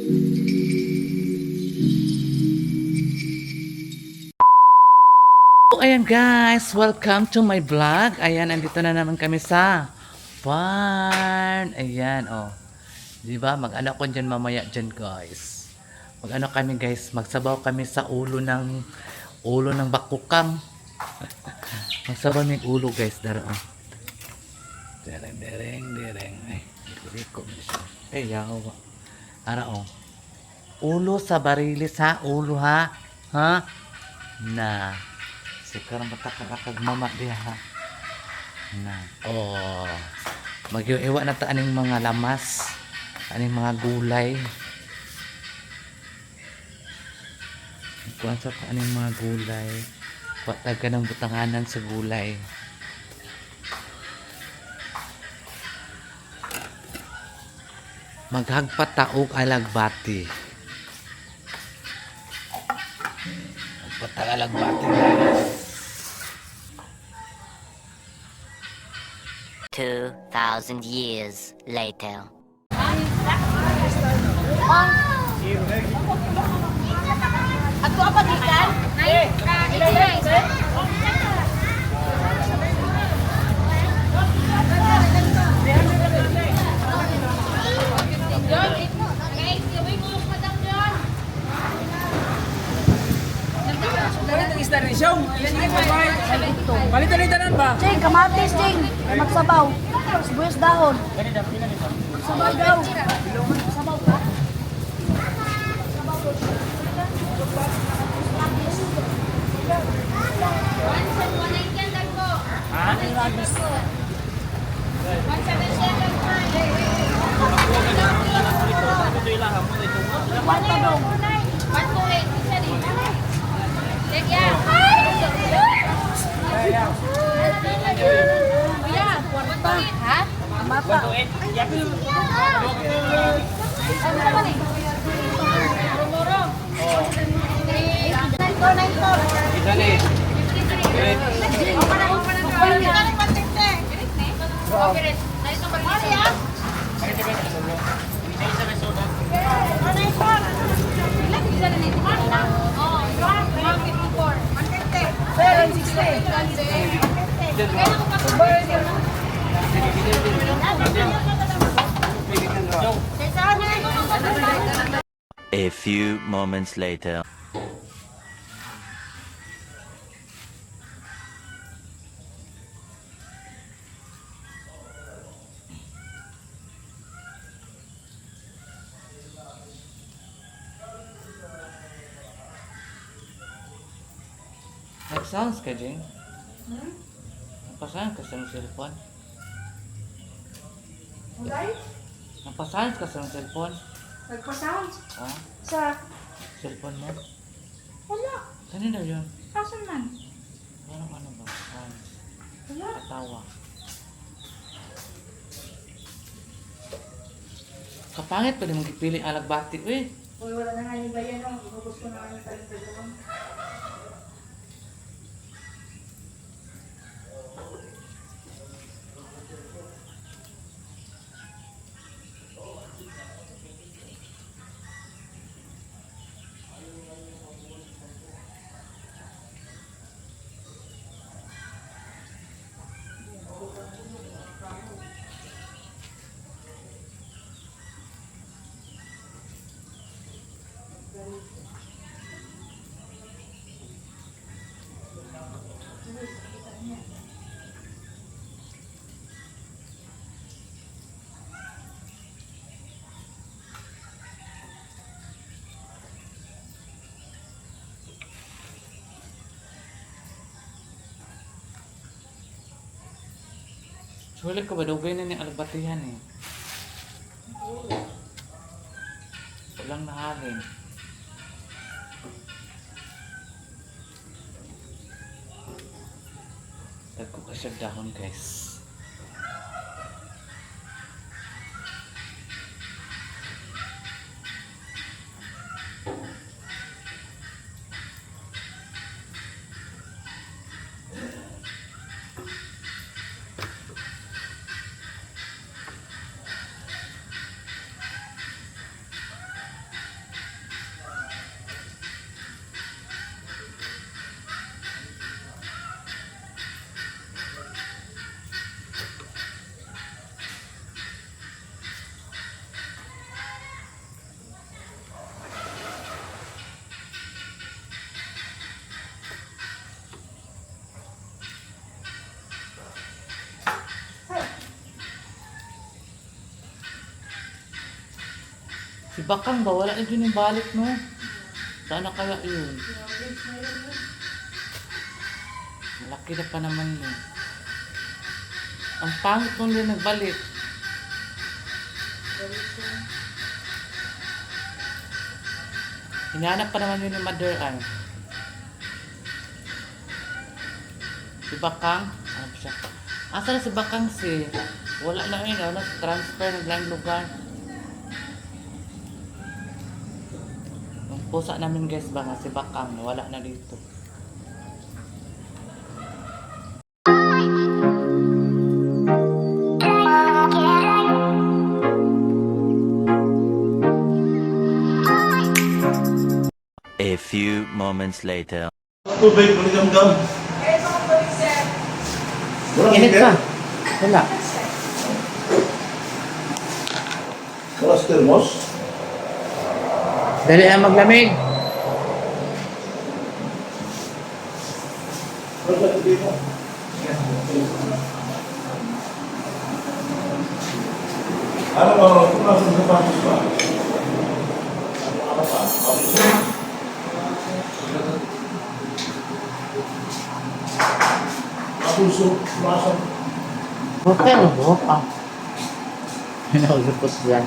Ayan guys, welcome to my vlog. Ayan, andito na naman kami sa farm. Ayan, oh. Diba? Mag-ano ko dyan mamaya dyan guys. Mag-ano kami guys, magsabaw kami sa ulo ng bakukang. Magsabaw ng ulo guys, dara oh. Dereng, dereng, dereng. Ay, liko siya. Ay, yaw. Ara oh. Ulo sa barilis ha, ulo ha. Ha? Na. Sekarang matakag mama dia ha. Na. Oh. Magyuiwa na ta aning mga lamas, aning mga gulay. Kuan sa ta aning mga gulay. Pataga ng butanganan sa gulay. Maghagpat taog alagbati. Magpatag alagbati guys. 2,000 years later. Ako apa ikan? Palitan ni tanan ba? Cing, kamatis, Cing. Magsabaw. Sibuyas dahon. Sabaw daw. Sabaw ko. Mata. A few moments later. Nag-sounds ka, Jing? Napasounds ka sa cellphone? Napasounds ka sa cellphone? Nagpa-sound? Ha? Sa... Cellphone mo? Wala. Kanina yun? Kasan man? Ano ba? Wala. Katawa. Kapangit pa din mong ipili alagbati, eh. Uy, wala na nga yung bayan, no? Inubos ko na nga yung talang-talang. Sulit ko ba? Dugay na ni alagbatihan, eh. Walang nahalin. Dagko ka siya dahon guys. Si Bakang ba? Wala na dyan yung balik, no? Sana kaya yun? Malaki na pa naman yun. Ang pangit nung din nagbalik. Hinahanap pa naman yun yung mother, ano? Si Bakang? Ano ba siya? Asa na si Bakang si? Wala na yun, ano? Transfer ng lang lugar. Yung pusa namin guys ba nga si Bakang, wala na dito. A few moments later. Tubig, maligam-gam. Wala Init sige. pa. Wala. Wala sa termos. Dali na maglamig. Wala sa dito. Ano ba? Pumasok sa pasos pa. Ano pa? Puso, pumasok. Okay, ano pa? Hinaulipot yan.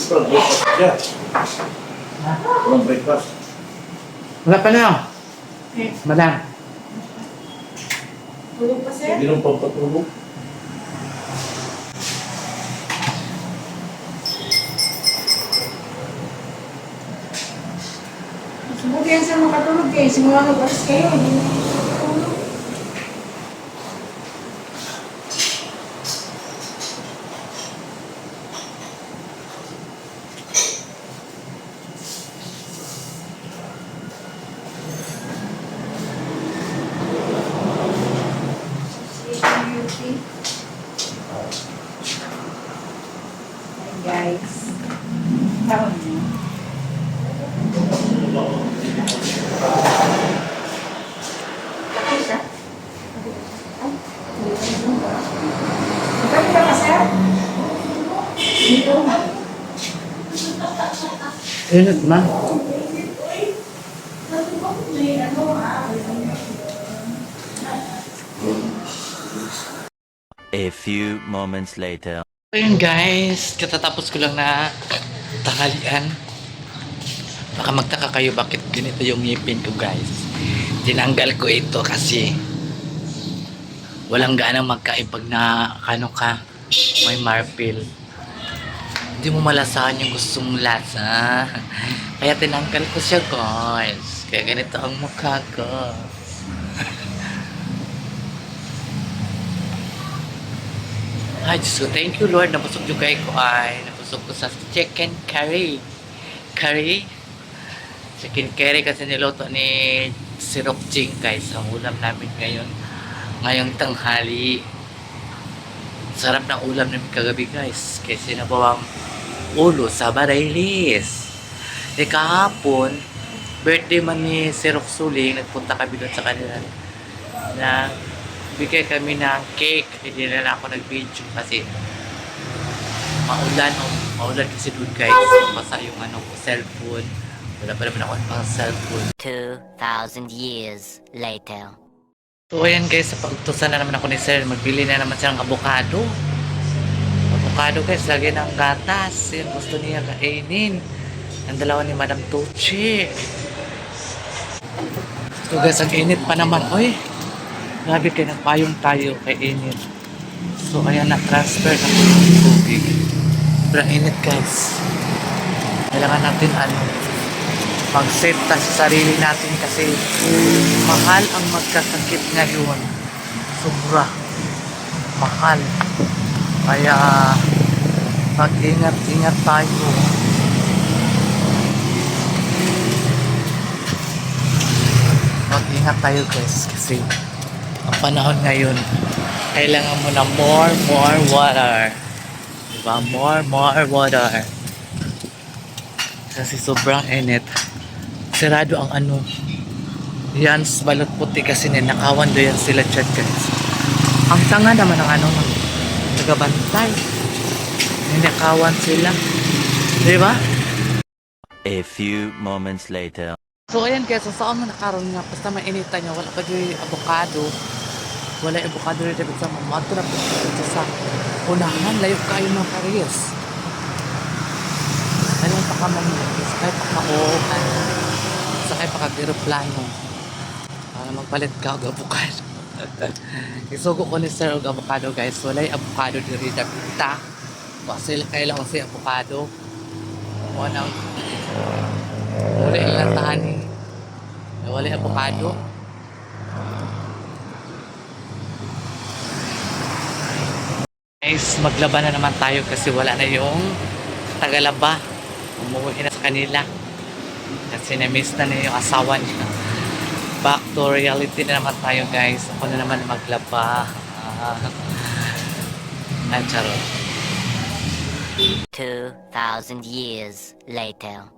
Walang breakfast siya. Walang breakfast. Wala pa na. Madam. Tulog pa, sir? Hindi nung pampatulog. Subukan yan sa makatulog kayo. Simula mag-alas kayo. Hindi na makatulog. Guys. Taon niyo. Siya? Bakit ka, sir? Dito. Init man. A few moments later. Ayun guys, katatapos ko lang na tanghalian. Baka magtaka kayo bakit ganito yung ngipin ko guys. Tinanggal ko ito kasi walang ganang magkain pag na ano ka, may marpil. Hindi mo malasahan yung gustong lasa. Kaya tinanggal ko siya guys. Kaya ganito ang mukha ko. Ay, Diyos ko, thank you Lord. Napusok yung kay ko ay napusok ko sa chicken curry. Curry? Chicken curry kasi niloto ni Sirok Jing guys. Ang ulam namin ngayon. Ngayong tanghali. Sarap ng ulam namin kagabi guys. Kasi nabawang ulo sa Barailis. E kahapon, birthday man ni Sirok Suling. Nagpunta kami doon sa kanila na bigay kami ng cake. Hindi na ako nag-video kasi maulan kasi doon guys. Basa yung cellphone. Wala pa naman ako pang cellphone. 2,000 years later. So ayan guys, sa pagtusan na naman ako ni Sir, magbili na naman siya ng avocado. Avocado guys, lagyan ng gatas. Yan, gusto niya kainin. Ang dalawa ni Madam Tucci. So guys, ang init pa naman. Oy, grabe kayo, nagpayong tayo kay init. So ayan, na-transfer na po yung tubig. Sobrang init guys. Kailangan natin mag-save ta sa sarili natin kasi mahal ang magkasakit ngayon. Sobra. Mahal. Kaya mag-ingat-ingat tayo. Mag-ingat tayo guys kasi ang panahon ngayon kailangan mo na more water. Diba? More water. Kasi sobrang init. Sarado ang yan, balot puti kasi ninakawan do yan sila chat guys. Ang tanga naman ng ng tagabantay. Ninakawan sila. Diba? A few moments later. So ayan guys, so saan mo nakaroon nga basta mainita nyo, wala pa yung avocado. Wala yung avocado rin dapat sa mamato na po sa unahan, layo kayo ng kariyas. Ano pa ka mamigis, kahit pa ka-ookan, sa kahit pa kag-aeroplano, para magpalit ka og avocado. Isugo ko ni Sir og avocado guys, wala yung avocado diri dapat. Kasi kailangan kasi avocado. Wala ilang tani. Wala yung avocado. Guys, maglaban na naman tayo kasi wala na yung tagalaba. Umuwi na sa kanila. Kasi na-miss na yung asawa niya. Back to reality na naman tayo guys. Ako na naman maglaba. Charot. 2,000 years later.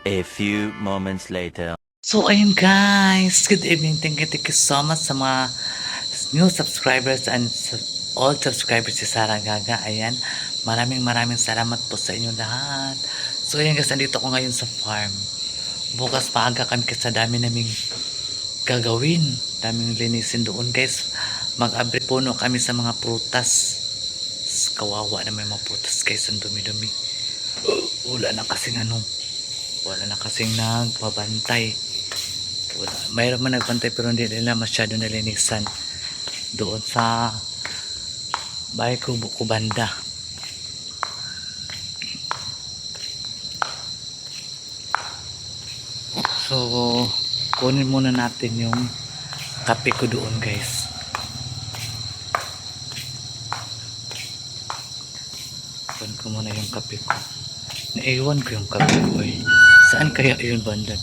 A few moments later. So, ayun guys. Good evening. Thank you so much sa mga new subscribers and all subscribers si Sarah Gaga. Ayan. Maraming salamat po sa inyong lahat. So, ayun guys. Andito ako ngayon sa farm. Bukas maaga kami kasi dami naming gagawin. Daming linisin doon guys. Mag-abri puno kami sa mga prutas. Kawawa naman yung mga prutas guys. Ang dumi-dumi. Wala na kasing wala na kasing nagpabantay. Mayroon man nagbantay pero hindi nila masyado nalinisan doon sa bahay ko banda. So kunin muna natin yung kape ko doon guys. Kunin ko muna yung kape ko. Naiwan ko yung kape ko eh. Saan kaya yun banda?